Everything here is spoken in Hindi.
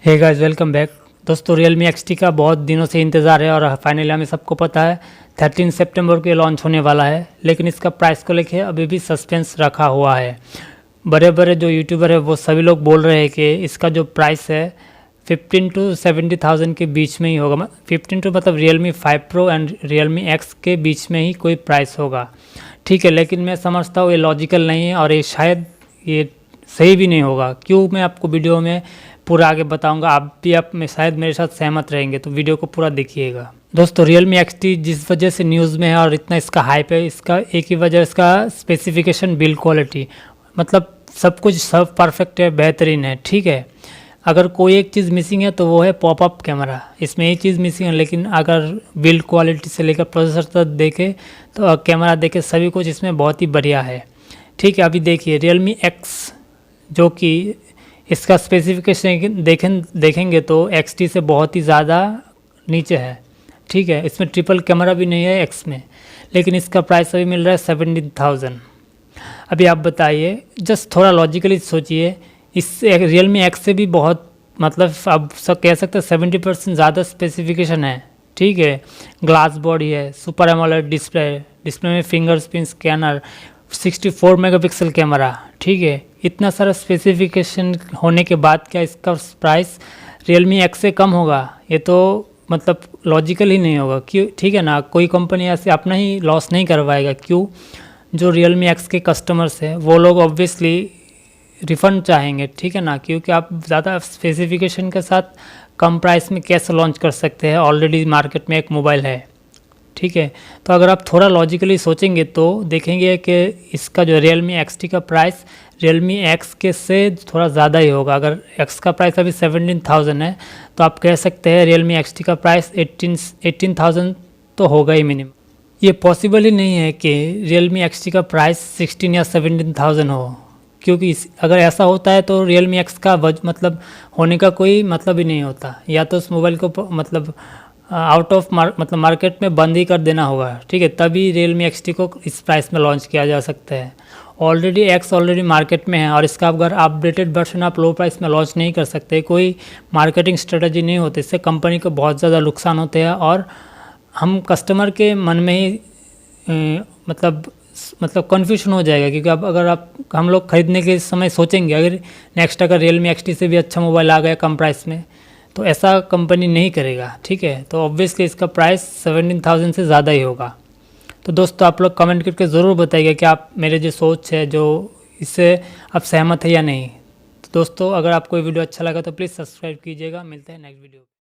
हे गाइस, वेलकम बैक। दोस्तों, Realme XT का बहुत दिनों से इंतज़ार है और फाइनली हमें सबको पता है 13 सितंबर को ये लॉन्च होने वाला है। लेकिन इसका प्राइस को लेके अभी भी सस्पेंस रखा हुआ है। बड़े बड़े जो यूट्यूबर है वो सभी लोग बोल रहे हैं कि इसका जो प्राइस है 15 to 70,000 के बीच में ही होगा। 15 टू मतलब Realme 5 Pro and Realme X के बीच में ही कोई प्राइस होगा, ठीक है। लेकिन मैं समझता हूँ ये लॉजिकल नहीं है और ये शायद ये सही भी नहीं होगा। क्यों, मैं आपको वीडियो में पूरा आगे बताऊंगा। आप में शायद मेरे साथ सहमत रहेंगे, तो वीडियो को पूरा देखिएगा। दोस्तों, Realme XT जिस वजह से न्यूज़ में है और इतना इसका हाइप है, इसका एक ही वजह इसका स्पेसिफिकेशन, बिल्ड क्वालिटी, मतलब सब कुछ सब परफेक्ट है, बेहतरीन है, ठीक है। अगर कोई एक चीज़ मिसिंग है तो वो है पॉपअप कैमरा, इसमें ये चीज़ मिसिंग है। लेकिन अगर बिल्ड क्वालिटी से लेकर प्रोसेसर तक देखे तो कैमरा देखे सभी कुछ इसमें बहुत ही बढ़िया है, ठीक है। अभी देखिए Realme X जो कि इसका स्पेसिफिकेशन देखेंगे तो XT से बहुत ही ज़्यादा नीचे है, ठीक है। इसमें ट्रिपल कैमरा भी नहीं है X में, लेकिन इसका प्राइस अभी मिल रहा है 17,000। अभी आप बताइए, जस्ट थोड़ा लॉजिकली सोचिए, इस Realme X से भी बहुत, मतलब आप सब कह सकते हैं 70% ज़्यादा स्पेसिफिकेशन है, ठीक है। ग्लास बॉडी है, सुपर एमोलेड डिस्प्ले में फिंगरप्रिंट स्कैनर, 64 मेगापिक्सल कैमरा, ठीक है। इतना सारा स्पेसिफिकेशन होने के बाद क्या इसका प्राइस Realme X से कम होगा? ये तो मतलब लॉजिकल ही नहीं होगा, क्यों, ठीक है ना। कोई कंपनी ऐसे अपना ही लॉस नहीं करवाएगा। क्यों, जो Realme X के कस्टमर्स हैं वो लोग ऑब्वियसली रिफ़ंड चाहेंगे, ठीक है ना। क्योंकि आप ज़्यादा स्पेसिफिकेशन के साथ कम प्राइस में कैसे लॉन्च कर सकते हैं, ऑलरेडी मार्केट में एक मोबाइल है, ठीक है। तो अगर आप थोड़ा लॉजिकली सोचेंगे तो देखेंगे कि इसका जो Realme XT का प्राइस Realme X के से थोड़ा ज़्यादा ही होगा। अगर X का प्राइस अभी 17,000 है तो आप कह सकते हैं Realme XT का प्राइस 18,000 तो होगा ही मिनिमम। ये पॉसिबल ही नहीं है कि Realme XT का प्राइस 16 या 17,000 हो, क्योंकि अगर ऐसा होता है तो Realme X का मतलब होने का कोई मतलब ही नहीं होता। या तो उस मोबाइल को मतलब आउट ऑफ मतलब मार्केट में बंद ही कर देना होगा, ठीक है। तभी Realme XT को इस प्राइस में लॉन्च किया जा सकता है। ऑलरेडी X ऑलरेडी मार्केट में है और इसका अगर अपडेटेड वर्जन आप लो प्राइस में लॉन्च नहीं कर सकते, कोई मार्केटिंग स्ट्रेटजी नहीं होती, इससे कंपनी को बहुत ज़्यादा नुकसान होते हैं और हम कस्टमर के मन में ही मतलब कन्फ्यूजन हो जाएगा। क्योंकि अब अगर हम लोग खरीदने के समय सोचेंगे अगर नेक्स्ट अगर Realme XT से भी अच्छा मोबाइल आ गया कम प्राइस में, तो ऐसा कंपनी नहीं करेगा, ठीक है। तो ऑब्वियसली इसका प्राइस 17,000 से ज़्यादा ही होगा। तो दोस्तों, आप लोग कमेंट करके ज़रूर बताइएगा कि आप मेरे जो सोच है जो इससे आप सहमत है या नहीं। तो दोस्तों, अगर आपको ये वीडियो अच्छा लगा तो प्लीज़ सब्सक्राइब कीजिएगा। मिलते हैं नेक्स्ट वीडियो।